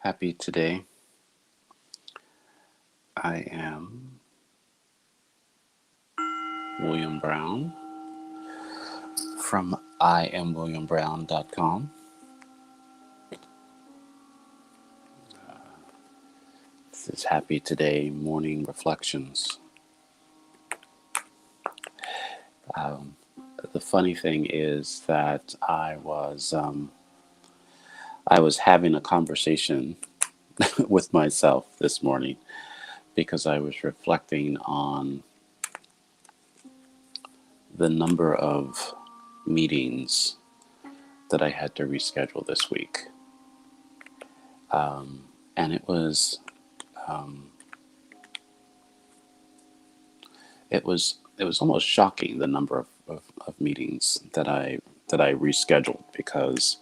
Happy today. I am William Brown from IamWilliamBrown.com. This is Happy Today Morning Reflections. The funny thing is that I was having a conversation with myself this morning because I was reflecting on the number of meetings that I had to reschedule this week. And it was almost shocking, the number of meetings that I rescheduled, because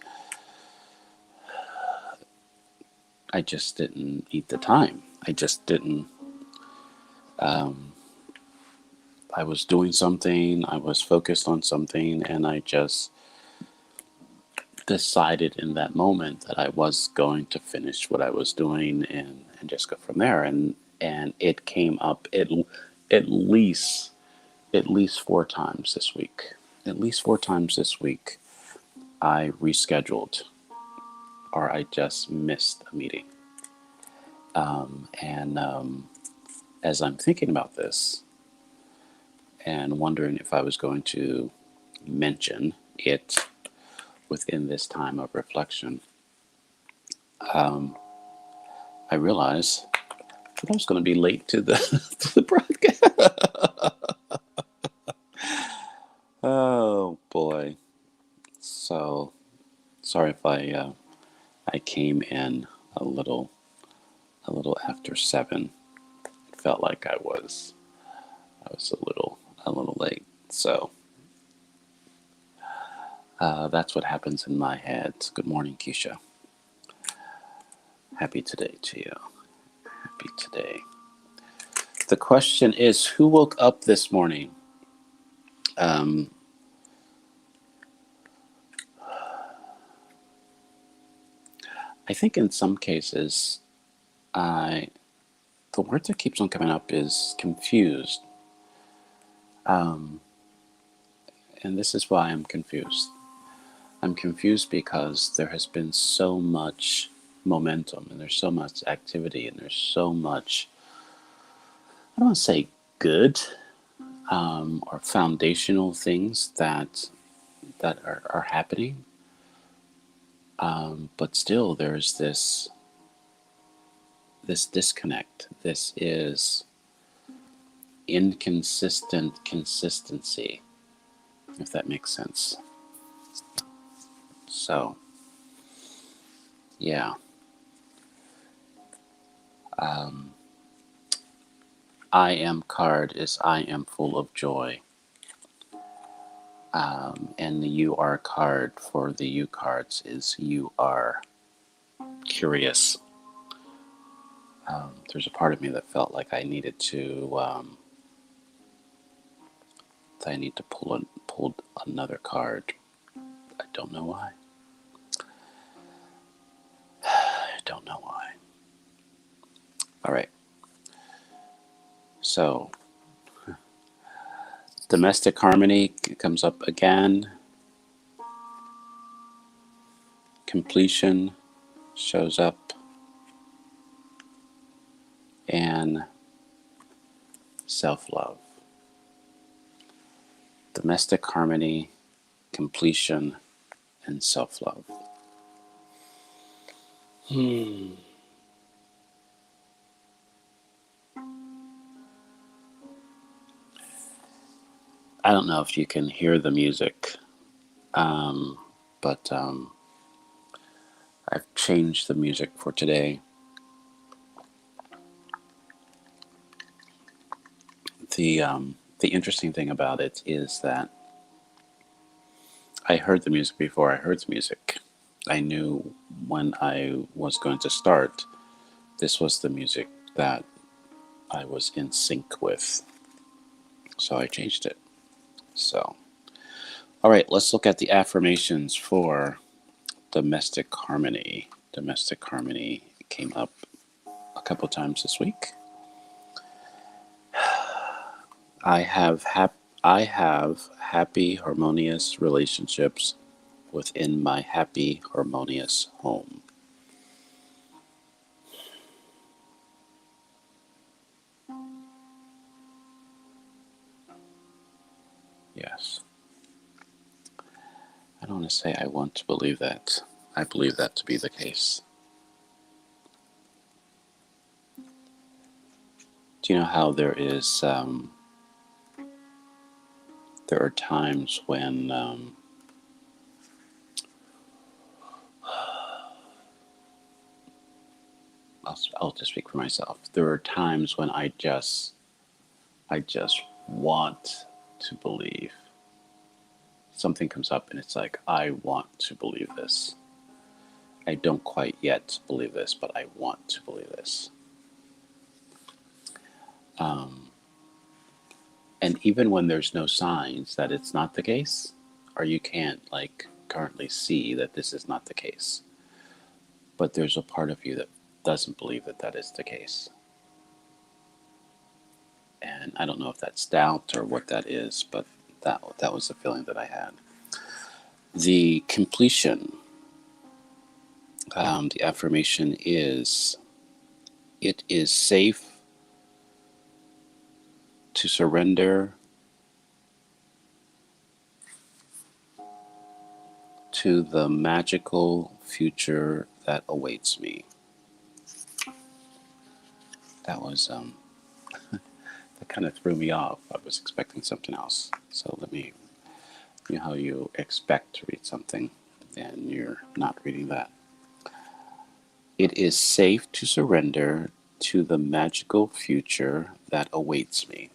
I just didn't eat the time. I just didn't. I was doing something, I was focused on something, and I just decided in that moment that I was going to finish what I was doing and just go from there. And it came up at least at least 4 times this week. At least 4 times this week, I rescheduled, or I just missed a meeting. And as I'm thinking about this and wondering if I was going to mention it within this time of reflection, I realized that I was going to be late to the to the broadcast. Oh boy! So sorry if I came in a little after 7. It felt like I was a little late. So that's what happens in my head. Good morning, Keisha. Happy today to you. Happy today. The question is, who woke up this morning? I think in some cases, the word that keeps on coming up is confused. And this is why I'm confused. I'm confused because there has been so much momentum, and there's so much activity, and there's so much, I don't want to say good, or foundational things that are happening. But still there's this disconnect. This is inconsistent consistency, if that makes sense. So, yeah. I am card is I am full of joy. And the you are card for the you cards is you are curious. There's a part of me that felt like I needed to pull another card. I don't know why. I don't know why. All right. So, domestic harmony comes up again. Completion shows up. And self-love. Domestic harmony, completion, and self-love. I don't know if you can hear the music, but I've changed the music for today. The interesting thing about it is that I heard the music before I heard the music. I knew when I was going to start, this was the music that I was in sync with. So I changed it. So, all right, let's look at the affirmations for domestic harmony. Domestic harmony, It came up a couple times this week. I have happy, harmonious relationships within my happy, harmonious home. Yes. I don't want to say I want to believe that. I believe that to be the case. Do you know how there are times when I'll just speak for myself. There are times when I just want to believe. Something comes up and it's like, I want to believe this. I don't quite yet believe this, but I want to believe this. And even when there's no signs that it's not the case, or you can't currently see that this is not the case, but there's a part of you that doesn't believe that that is the case. And I don't know if that's doubt or what that is, but that was the feeling that I had. The completion, the affirmation is, it is safe to surrender to the magical future that awaits me. That was that kind of threw me off. I was expecting something else. So you know how you expect to read something and you're not reading that. It is safe to surrender to the magical future that awaits me.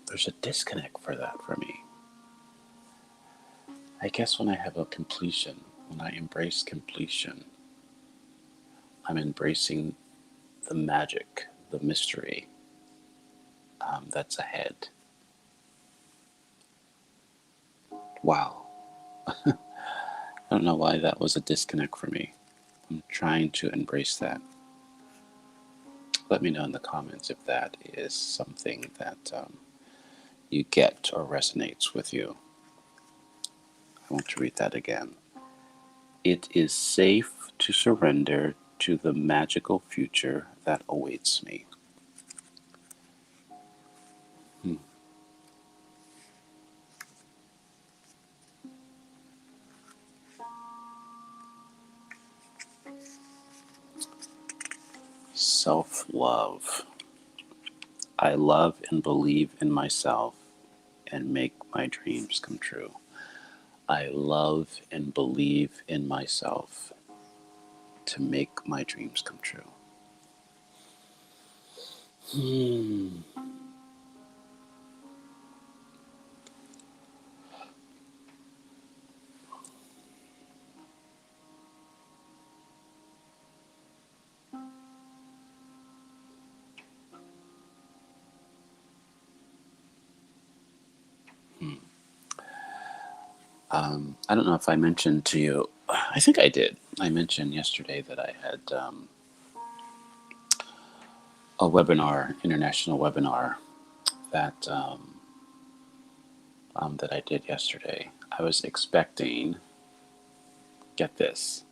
There's a disconnect for that for me. I guess when I have a completion, when I embrace completion, I'm embracing the magic, the mystery that's ahead. Wow. I don't know why that was a disconnect for me. I'm trying to embrace that. Let me know in the comments if that is something that you get or resonates with you. I want to read that again. It is safe to surrender to the magical future that awaits me. Self-love. I love and believe in myself and make my dreams come true. I love and believe in myself to make my dreams come true. I don't know if I mentioned to you, I think I did. I mentioned yesterday that I had a webinar, international webinar that that I did yesterday. I was expecting, get this,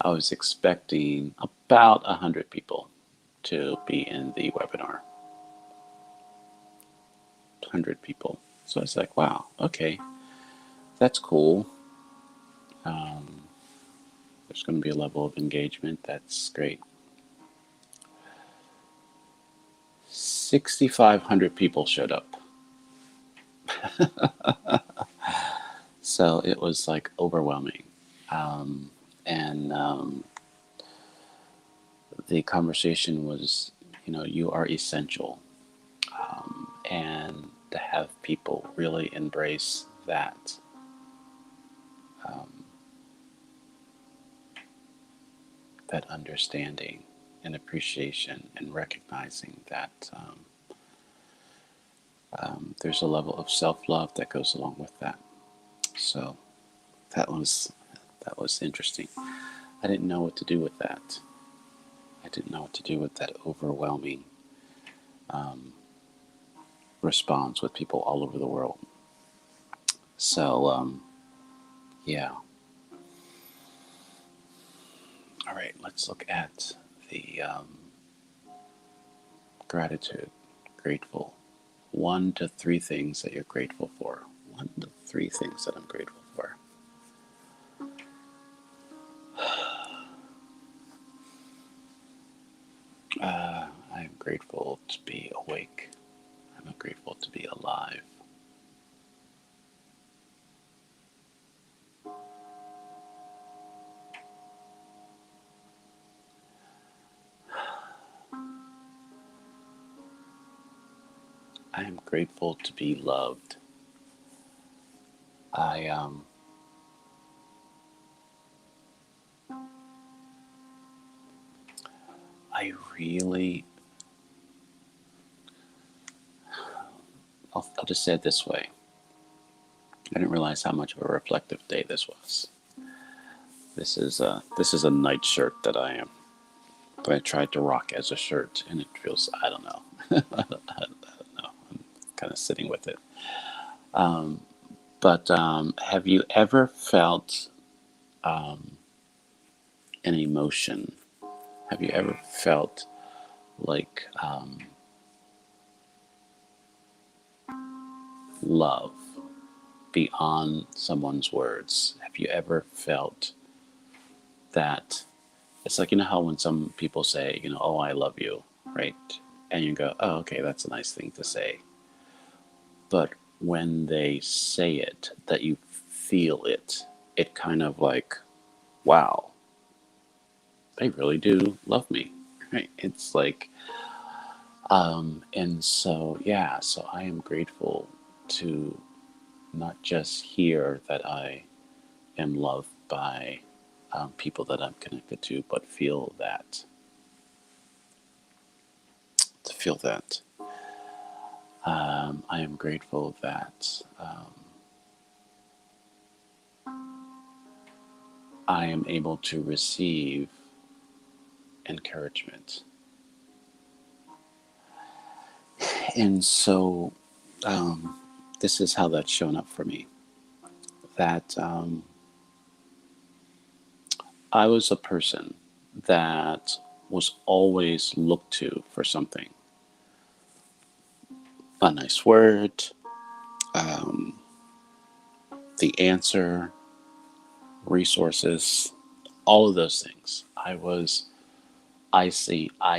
I was expecting about 100 people to be in the webinar. 100 people. So it's like, wow, okay, that's cool. There's going to be a level of engagement. That's great. 6,500 people showed up. So it was like overwhelming. And the conversation was, you are essential. And to have people really embrace that, that understanding and appreciation and recognizing that there's a level of self-love that goes along with that. So That was interesting. I didn't know what to do with that. I didn't know what to do with that overwhelming response with people all over the world. So, yeah. All right, let's look at the gratitude. Grateful. 1 to 3 things that you're grateful for. 1 to 3 things that I'm grateful for. I'm grateful to be awake. I'm grateful to be alive. I am grateful to be loved. I I really, I'll just say it this way. I didn't realize how much of a reflective day this was. This is a night shirt that I tried to rock as a shirt, and it feels, I don't know. I don't know. I'm kind of sitting with it. But have you ever felt an emotion? Have you ever felt like love beyond someone's words? Have you ever felt that? It's like, you know how when some people say, oh, I love you, right? And you go, oh, okay, that's a nice thing to say. But when they say it, that you feel it, it kind of like, wow, they really do love me, right? It's like, and so, yeah, so I am grateful to not just hear that I am loved by people that I'm connected to, but feel that, to feel that. I am grateful that I am able to receive encouragement. And so this is how that's shown up for me. That I was a person that was always looked to for something. A nice word, um, the answer, resources, all of those things. I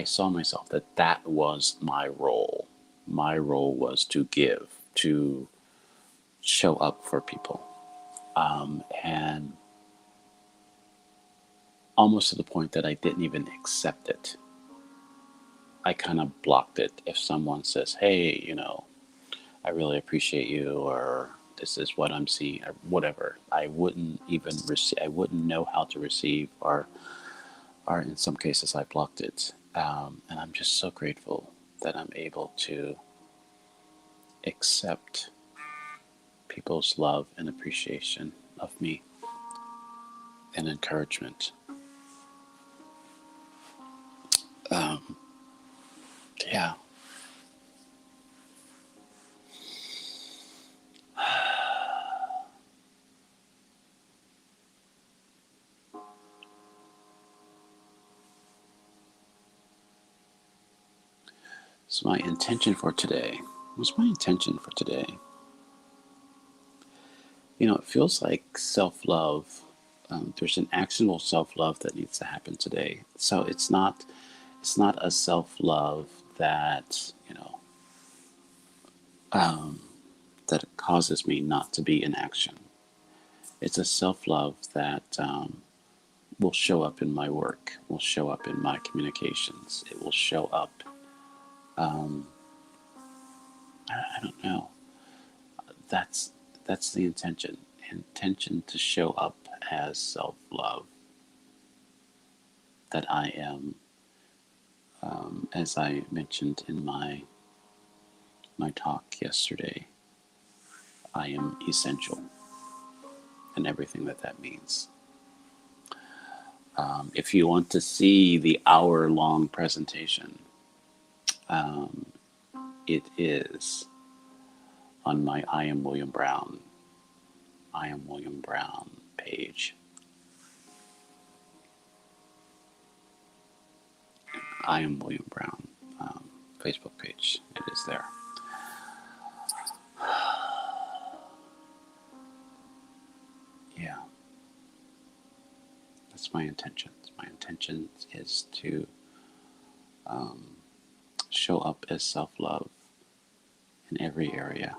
saw myself that was my role. My role was to give, to show up for people. And almost to the point that I didn't even accept it. I kind of blocked it. If someone says, hey, I really appreciate you, or this is what I'm seeing, or whatever, I wouldn't even receive, I wouldn't know how to receive, or in some cases I blocked it. And I'm just so grateful that I'm able to accept people's love and appreciation of me and encouragement. Um, yeah. So my intention for today, what's my intention for today? It feels like self-love. There's an actionable self-love that needs to happen today. So it's not a self-love that, that causes me not to be in action. It's a self-love that will show up in my work, will show up in my communications. It will show up, I don't know. That's that's the intention. Intention to show up as self-love. That I am, as I mentioned in my talk yesterday, I am essential. and everything that that means. If you want to see the hour-long presentation, um, it is on my I Am William Brown page. I Am William Brown Facebook page. It is there. Yeah, that's my intention. My intention is to show up as self-love in every area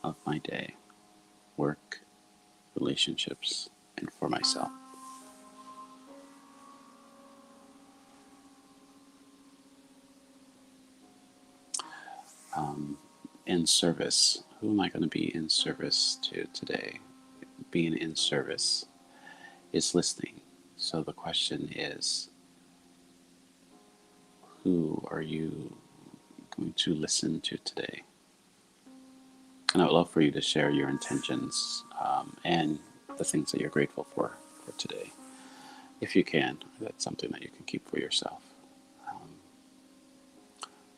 of my day, work, relationships, and for myself. In service, who am I going to be in service to today? Being in service is listening. So the question is, who are you going to listen to today? And I would love for you to share your intentions and the things that you're grateful for today. If you can, that's something that you can keep for yourself.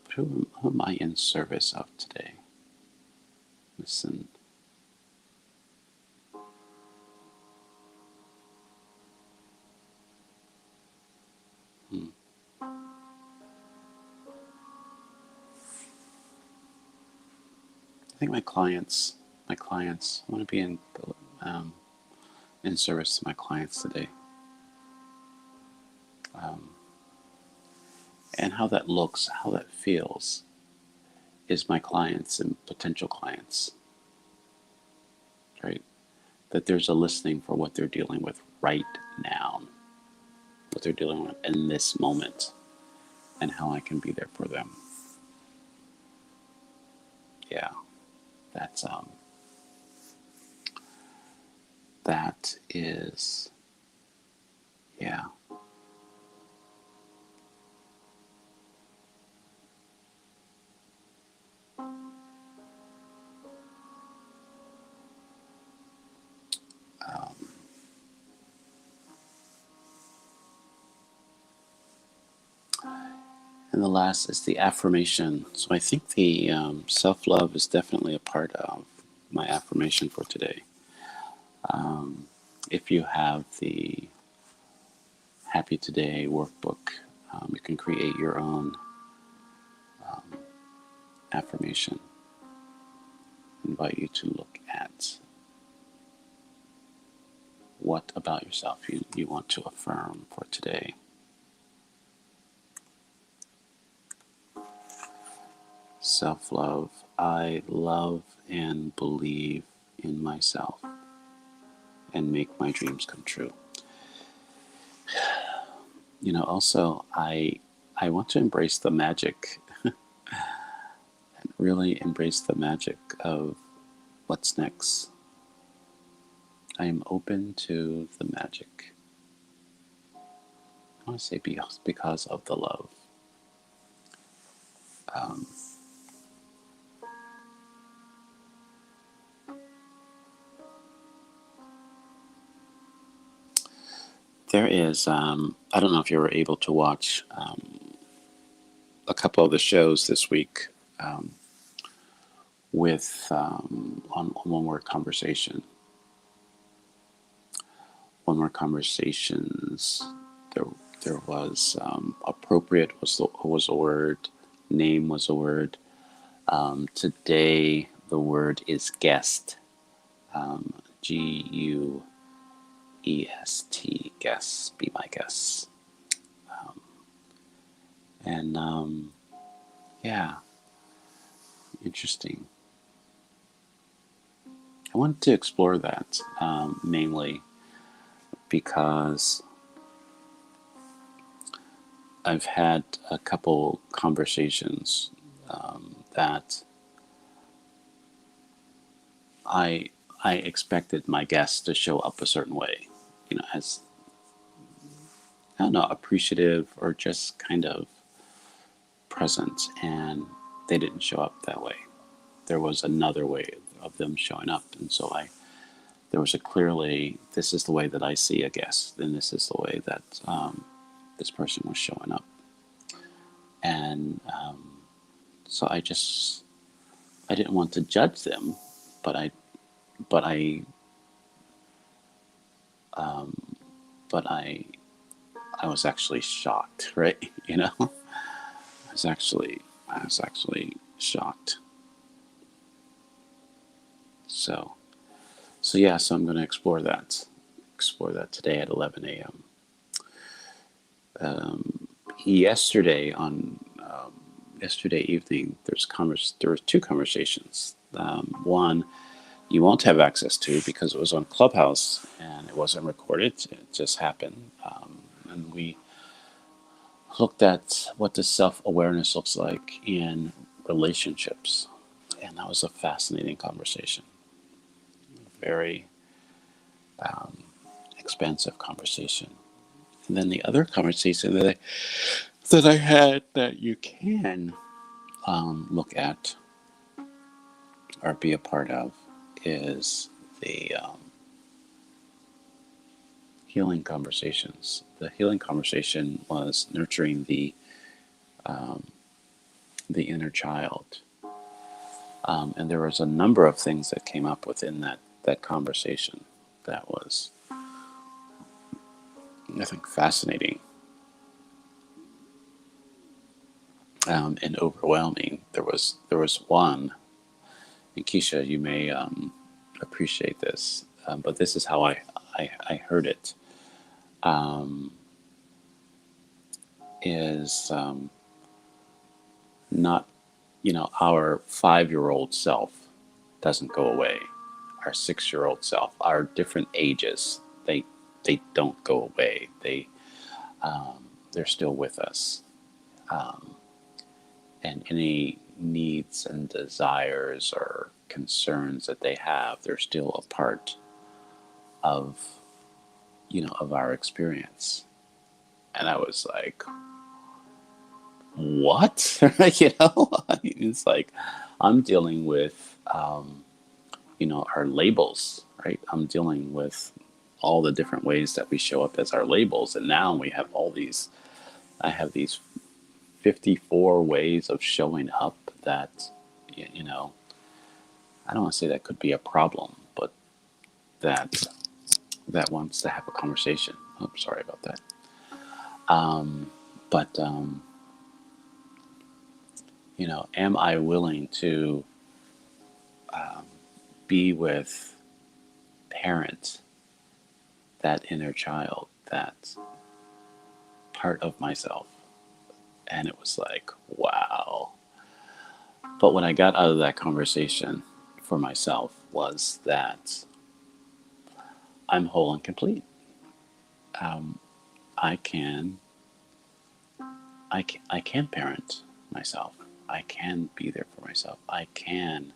But who am I in service of today? Listen. I think my clients, I want to be in service to my clients today. And how that looks, how that feels, is my clients and potential clients, right? That there's a listening for what they're dealing with right now, what they're dealing with in this moment, and how I can be there for them. Yeah, that's that is, yeah. Um, and the last is the affirmation. So I think the self-love is definitely a part of my affirmation for today. If you have the Happy Today workbook, you can create your own affirmation. I invite you to look at what about yourself you want to affirm for today. Self-love. I love and believe in myself and make my dreams come true. Also, I want to embrace the magic, really embrace the magic of what's next. I am open to the magic. I want to say because of the love. There is, I don't know if you were able to watch a couple of the shows this week with on One Word Conversation. One Word Conversations. There was appropriate was a word, name was a word. Today the word is guest. GUEST, guess, be my guest. And yeah, interesting. I wanted to explore that mainly because I've had a couple conversations that I expected my guests to show up a certain way, as I don't know, appreciative or just kind of present, and they didn't show up that way. There was another way of them showing up, and so I there was a clearly, this is the way that I see a guest, and this is the way that this person was showing up. And so I didn't want to judge them, but but I, um, but I was actually shocked, right? I was actually shocked. So, so I'm going to explore that today at 11 a.m. Yesterday yesterday evening, there was two conversations. One you won't have access to because it was on Clubhouse and it wasn't recorded. It just happened, and we looked at what the self-awareness looks like in relationships, and that was a fascinating conversation. Very expansive conversation. And then the other conversation that I had that you can look at or be a part of is the healing conversations. The healing conversation was nurturing the inner child, and there was a number of things that came up within that conversation that was, I think, fascinating and overwhelming. There was one, and Keisha, you may appreciate this, but this is how I heard it. Is not, our 5-year-old self doesn't go away. Our 6-year-old self, our different ages, they don't go away. They're still with us, and any needs and desires or concerns that they have, they're still a part of of our experience. And I was like, what? It's like I'm dealing with our labels, right? I'm dealing with all the different ways that we show up as our labels, and now we have all these. I have these 54 ways of showing up that I don't want to say that could be a problem, but that wants to have a conversation. Oh, sorry about that. But am I willing to be with, parent that inner child, that part of myself? And it was like, wow. But what I got out of that conversation for myself was that I'm whole and complete. Um, I can, I can parent myself. I can be there for myself. I can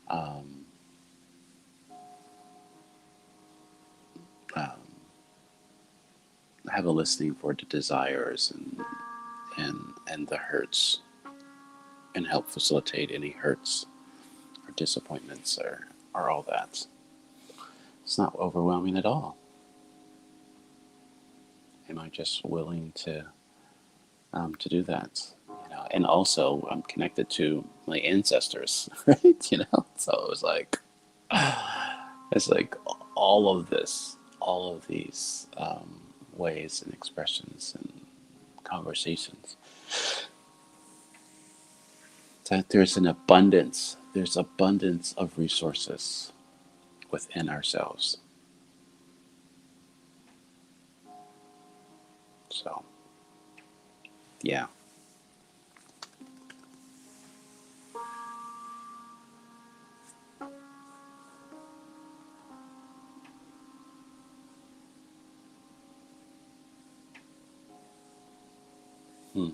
um, um, have a listening for the desires and the hurts, and help facilitate any hurts or disappointments or all that. It's not overwhelming at all. Am I just willing to do that? And also I'm connected to my ancestors, right? So it was like, it's like all of this, all of these ways and expressions and conversations. That there's abundance of resources within ourselves. So, yeah. Hmm.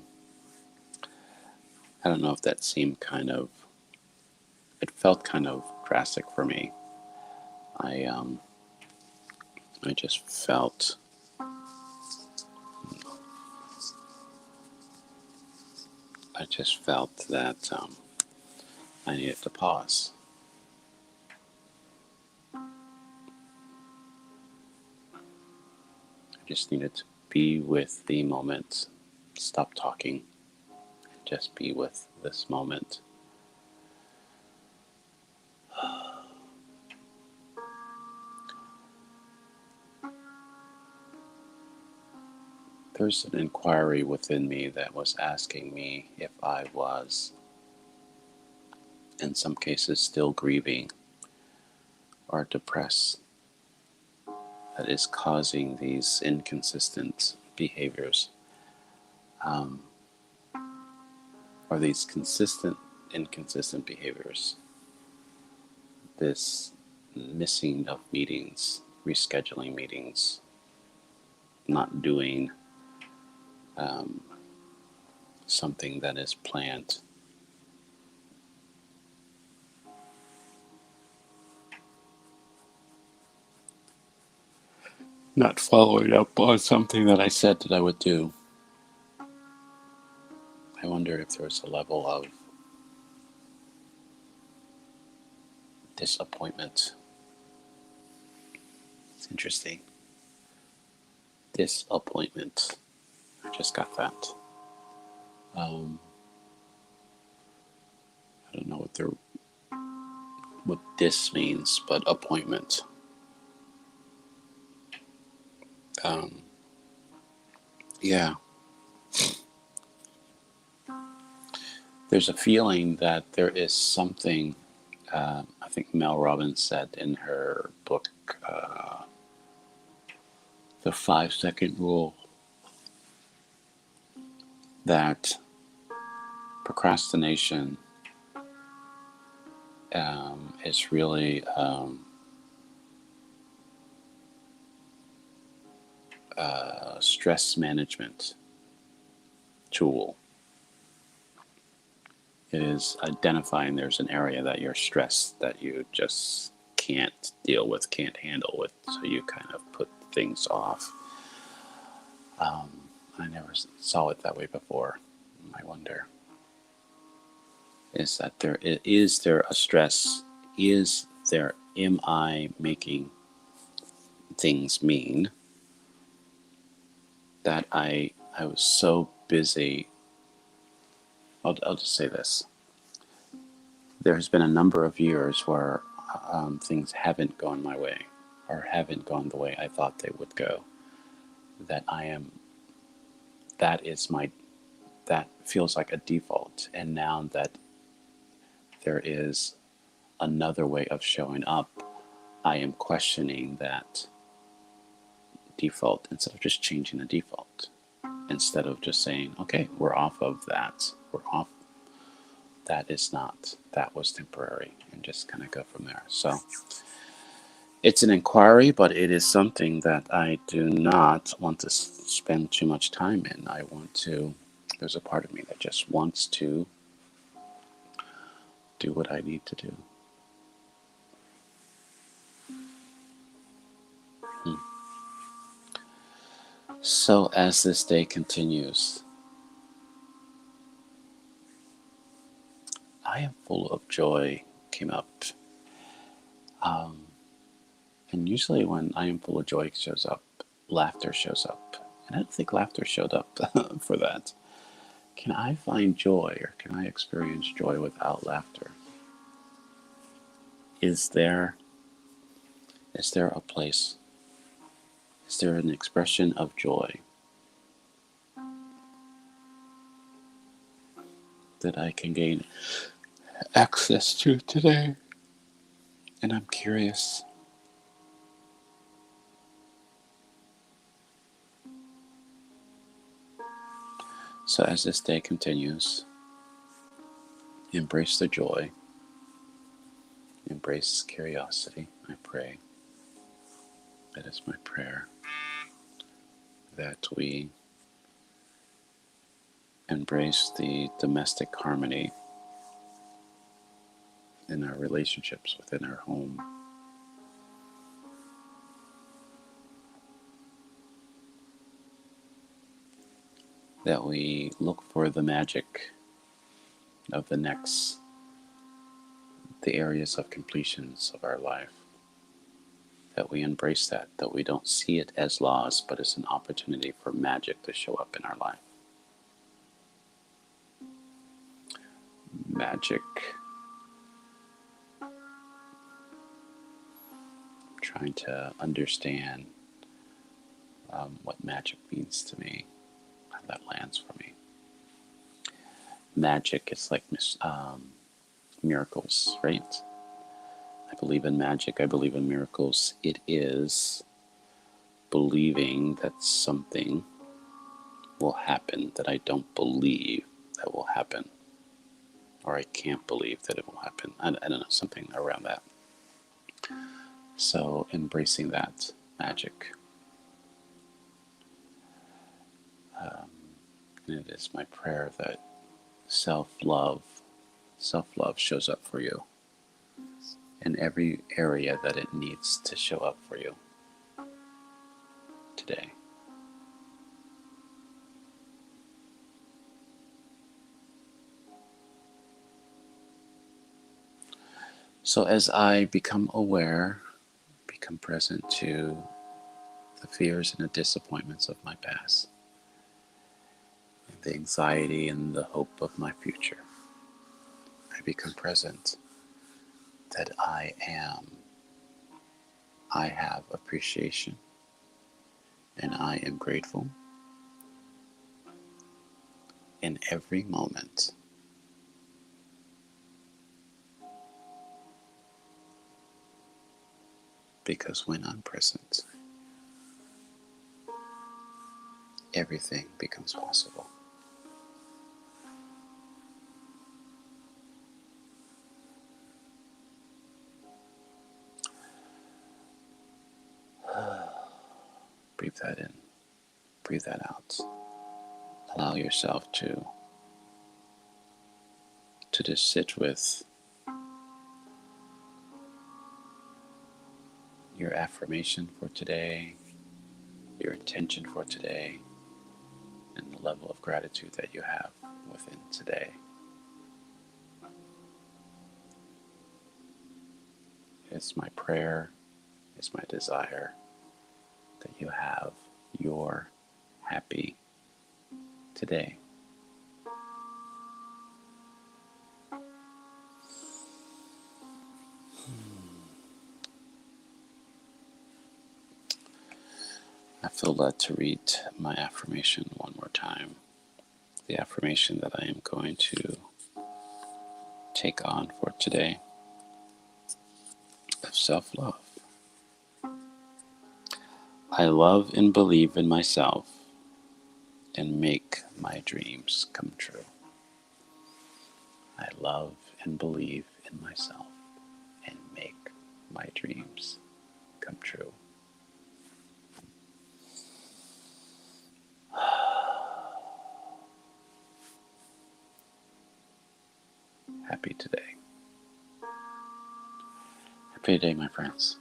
I don't know if that seemed it felt kind of drastic for me. I I just felt that I needed to pause. just needed to be with the moment, stop talking, just be with this moment. There's an inquiry within me that was asking me if I was, in some cases, still grieving or depressed, that is causing these inconsistent behaviors, or these inconsistent behaviors, this missing of meetings, rescheduling meetings, not doing something that is planned. Not following up on something that I said that I would do. I wonder if there's a level of disappointment. It's interesting. Disappointment. I just got that. I don't know what this means, but appointment. Yeah. There's a feeling that there is something, I think Mel Robbins said in her book, The 5-Second Rule, that procrastination is really a stress management tool. It is identifying there's an area that you're stressed, that you just can't deal with, can't handle with, so you kind of put things off. I never saw it that way before. I wonder, is there a stress? Am I making things mean that I was so busy? I'll just say this. There's been a number of years where things haven't gone my way, or haven't gone the way I thought they would go. That feels like a default. And now that there is another way of showing up, I am questioning that default instead of just changing the default. Instead of just saying, okay, we're off of that. We're off. That was temporary, and just kind of go from there. So it's an inquiry, but it is something that I do not want to spend too much time in. There's a part of me that just wants to do what I need to do. So as this day continues, I am full of joy came up. And usually when I am full of joy shows up, laughter shows up. And I don't think laughter showed up for that. Can I find joy, or can I experience joy without laughter? Is there a place? Is there an expression of joy that I can gain access to today? And I'm curious. So as this day continues, embrace the joy, embrace curiosity. I pray. That is my prayer, that we embrace the domestic harmony in our relationships within our home. That we look for the magic of the areas of completions of our life. that we embrace that we don't see it as loss, but it's an opportunity for magic to show up in our life. Magic. I'm trying to understand what magic means to me, how that lands for me. Magic is like miracles, right? I believe in magic. I believe in miracles. It is believing that something will happen that I don't believe that will happen, or I can't believe that it will happen. I don't know, something around that. So embracing that magic. And it is my prayer that self-love shows up for you in every area that it needs to show up for you today. So as I become aware, become present to the fears and the disappointments of my past, the anxiety and the hope of my future, I become present that I have appreciation, and I am grateful in every moment. Because when I'm present, everything becomes possible. Breathe that in, breathe that out. Allow yourself to just sit with your affirmation for today, your intention for today, and the level of gratitude that you have within today. It's my prayer, it's my desire that you have your happy today. I feel led to read my affirmation one more time. The affirmation that I am going to take on for today of self-love. I love and believe in myself and make my dreams come true. I love and believe in myself and make my dreams come true. Happy today. Happy day, my friends.